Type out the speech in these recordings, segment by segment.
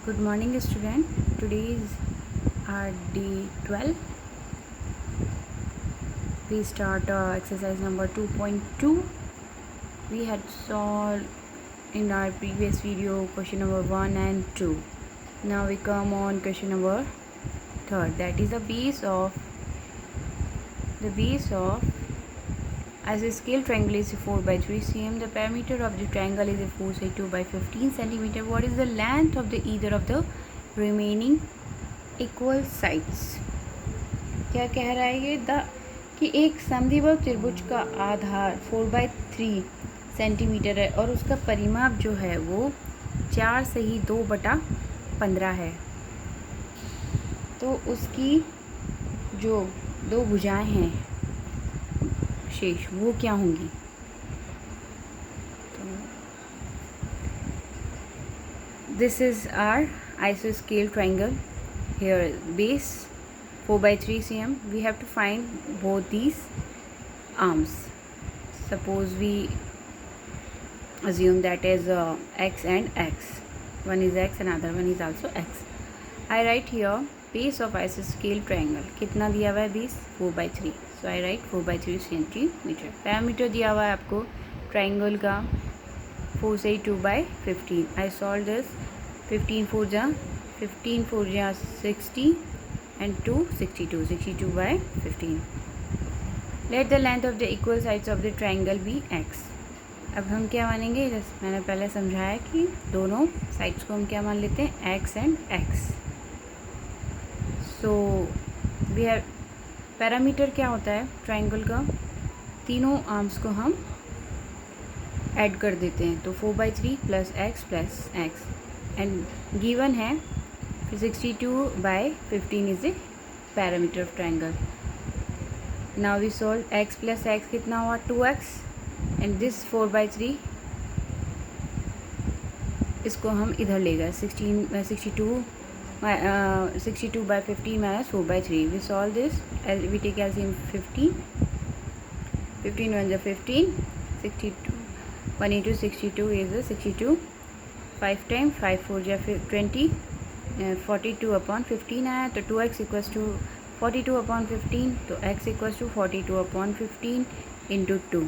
Good morning, student. Today is our day 12. We start exercise number 2.2. We had solved in our previous video question number 1 and 2. Now we come on question number 3. That is the base of isosceles triangle is 4 by 3 cm. The perimeter of the triangle is 4 by 15 centimeter. What is the length of the either of the remaining equal sides? क्या कह रहा है ये कि एक समद्विबाहु त्रिभुज का आधार 4/3 centimetre है और उसका परिमाप जो है वो 4 से ही 2/15 है। तो उसकी जो दो भुजाएं हैं शेष वो क्या होंगी? This is our isosceles triangle. Here base 4/3 cm. We have to find both these arms. Suppose we assume that is x and x. One is x and other one is also x. I write here base of isosceles triangle. कितना दिया हुआ है? base 4/3. So I write 4/3 centimeter. Parameter दिया हुआ है आपको triangle का 4 से 2/15. I solve this. 15 4 जा 60 and 2 62. 62/15. Let the length of the equal sides of the triangle be x. अब हम क्या मानेंगे? जैसे मैंने पहले समझाया कि दोनों साइड्स को हम क्या मान लेते हैं? x and x. So we have parameter क्या होता है ट्राइंगल का? तीनों आर्म्स को हम ऐड कर देते हैं तो 4/3 प्लस x एंड गिवन है 62/15 is a parameter of triangle. Now we solve x plus x कितना हुआ? 2x एंड दिस 4/3 इसको हम इधर ले गए 62/15 minus 4/3. We solve this. We take LCM 15. 15 1 is 15. 62. 1 into 62 is 62. 5 times 5 4 is 20. 42/15 आया तो 2x equals to 42/15 तो x equals to 42/15 into 2.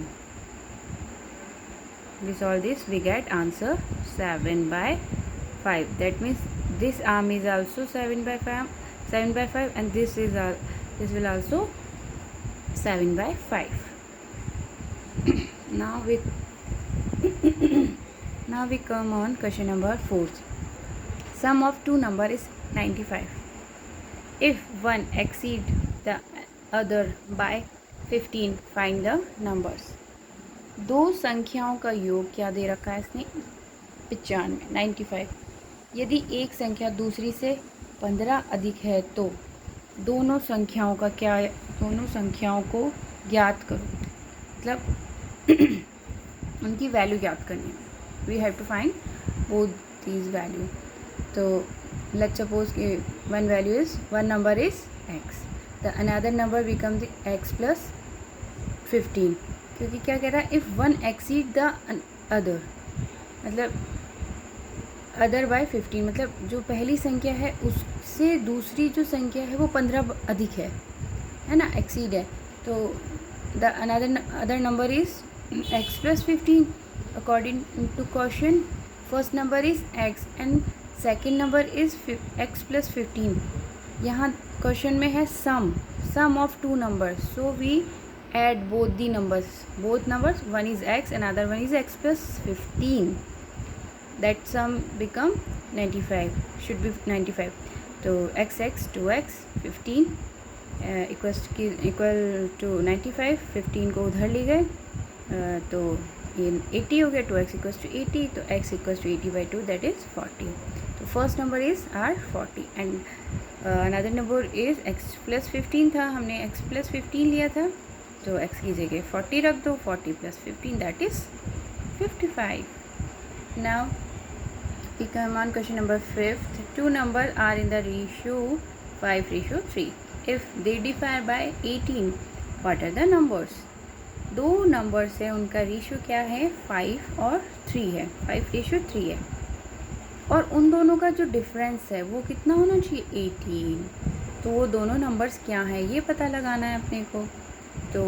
We solve this. We get answer 7/5. That means this arm is also 7/5 and this will also 7/5. now we come on question number 4. Sum of two number is 95. If one exceed the other by 15, find the numbers. दो संख्याओं का योग क्या दे रखा है इसने? 95 95. यदि एक संख्या दूसरी से 15 अधिक है तो दोनों संख्याओं को ज्ञात करो. मतलब उनकी वैल्यू ज्ञात करनी है. We have to find both these value. तो लेट्स सपोज कि one number is x, the another number become the x plus 15. क्योंकि क्या कह रहा है? If one exceed the other, मतलब अदर बाय 15, मतलब जो पहली संख्या है उससे दूसरी जो संख्या है वो 15 अधिक है ना, एक्सीड है. तो the other number is x plus 15 according to question. First number is x and second number is x plus 15. यहाँ क्वेश्चन में है sum of two numbers. So we add both numbers. One is x and other one is x plus 15. That sum become 95. Should be 95. So x 2x 15 equal to 95. 15 को उधर ले गए तो ये 80 हो गया. 2x equals to 80 तो x equals to 80/2 that is 40. तो first number is are 40 and another number is x plus 15 था. हमने x प्लस 15 लिया था तो x की जगह 40 रख दो. 40 plus 15 that is 55. Now we come on question number 5. Two numbers are in the ratio 5:3. If they differ by 18, what are the numbers? दो नंबर्स है उनका रेशियो क्या है? 5 और 3 है. 5:3 है. और उन दोनों का जो डिफरेंस है वो कितना होना चाहिए 18। तो वो दोनों नंबर्स क्या हैं ये पता लगाना है अपने को। तो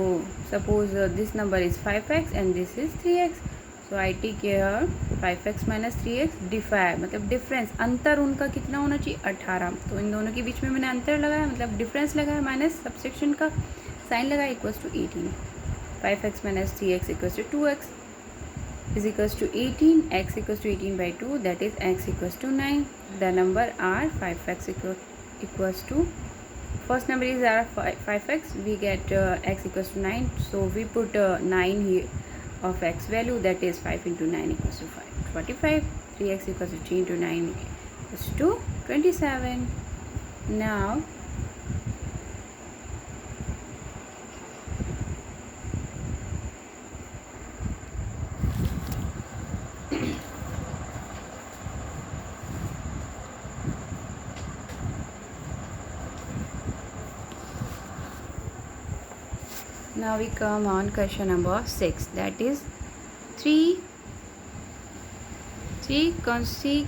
suppose this number is 5x and this is 3x, so I take care 5x minus 3x differ मतलब डिफरेंस अंतर उनका कितना होना चाहिए 18। तो इन दोनों के बीच में मैंने अंतर लगाया मतलब डिफरेंस लगाया माइनस सबसेक्शन का साइन लगाया equals to 18। 5x minus 3x equals to 2x is equals to 18, x equals to 18 by 2, that is x equals to 9. The number are 5x equals to, first number is our 5x, we get x equals to 9, so we put 9 here of x value, that is 5 into 9 equals to 45. 3x equals to 3 into 9 equals to 27. Now now we come on question number 6, that is three consecutive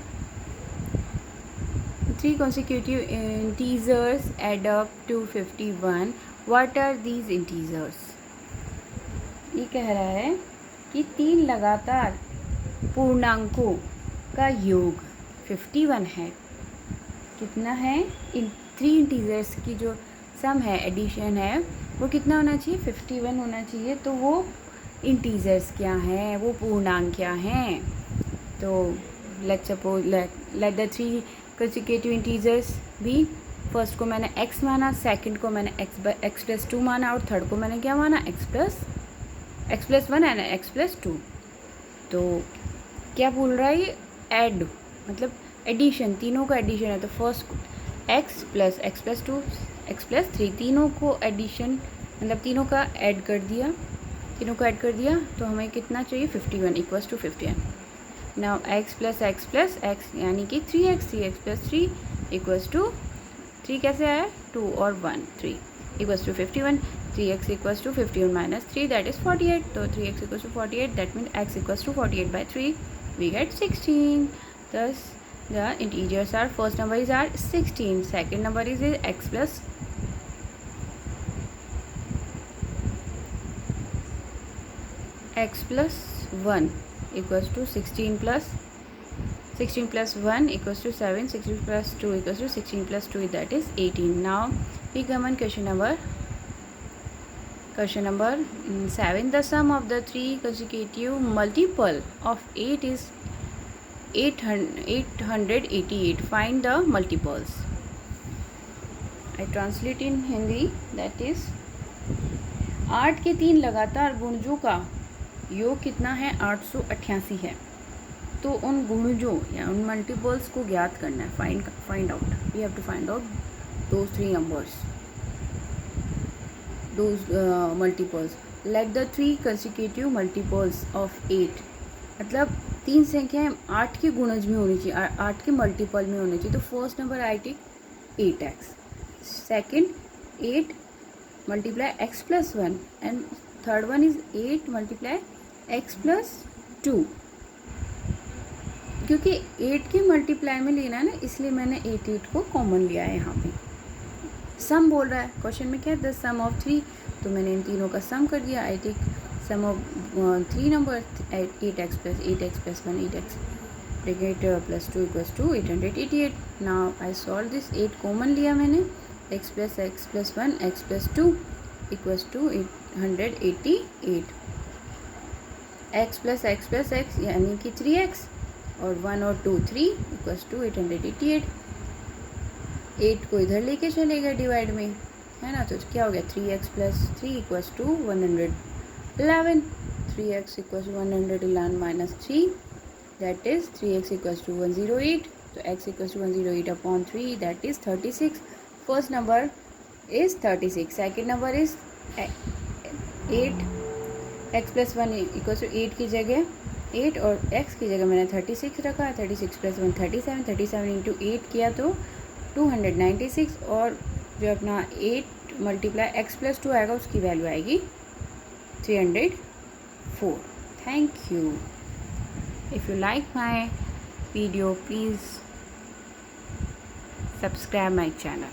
integers add up to 51. What are these integers? ये कह रहा है कि 3 लगातार पूर्णांकों का योग 51 है। कितना है? इन 3 इंटीजर्स की जो सम है एडिशन है वो कितना होना चाहिए 51 होना चाहिए। तो वो इंटीजर्स क्या हैं, वो पूर्णांक क्या हैं? तो let's suppose let the 3 consecutive integers भी, फर्स्ट को मैंने x माना, सेकंड को मैंने x प्लस 2 माना और थर्ड को मैंने क्या माना x plus 1 and x plus 2। तो क्या बोल रहा है ये? ऐड मतलब एडिशन, तीनों का एडिशन है। तो first x plus 2 x plus 3, तीनों को एडिशन मतलब तीनों का ऐड कर दिया, तो हमें कितना चाहिए 51 equals to 51। Now x plus x यानी कि 3x प्लस 3 इक्वल्स टू 3 कैसे आया 2 और 1 3 equals to 51। 3x equals to 51 minus 3 that is 48। तो 3x equals to 48 that means x equals to 48 by 3 we get 16. Thus the integers are, first number is our 16, second number is x plus 1 equals to 16 plus 1 equals to 7, 16 plus 2 equals to 16 plus 2 that is 18. Now we come on question number 7. The sum of the 3 consecutive multiple of 8 is 888. Find the multiples. I translate in Hindi, that is 8 के 3 लगातार गुणजों का योग कितना है 888 है। तो उन गुणजों या उन मल्टीपल्स को ज्ञात करना है, find out, we have to find out those 3 numbers, those multiples. Let the 3 consecutive multiples of 8, मतलब 3 संख्याएं 8 के गुणज में होनी चाहिए, 8 के मल्टीपल में होनी चाहिए। तो first number I take 8x, second 8 multiply x plus 1 and third one is 8 multiply x plus 2। क्योंकि 8 के मल्टीप्लाई में लेना है ना, इसलिए मैंने 8 को कॉमन लिया है यहाँ पे। सम बोल रहा है क्वेश्चन में, क्या है द सम ऑफ 3, तो मैंने इन तीनों का सम कर दिया। I take sum of 3 number 8x plus 1 8x bracket plus 2 equals to 888। Now I solve this, 8 common लिया मैंने, x plus 1 x plus 2 equals to 888। x plus x यानी कि 3x और 1 और 2 3 इक्वल्स टू 888। 8 को इधर लेके चले गए डिवाइड में, है ना, तो क्या हो गया 3x plus 3 equals to 111। 3x equals to 111 minus 3 that is 3x equals to 108। तो x equals to 108 upon 3 that is 36। First number is 36, second number is 8। x plus 1 equals to 8 की जगह 8 और x की जगह मैंने 36 रखा है। 36 प्लस 1 37, 37 इंटू 8 किया तो 296, और जो अपना 8 मल्टीप्लाई x प्लस 2 आएगा उसकी वैल्यू आएगी 304. Thank you. If you like my video, please subscribe my channel.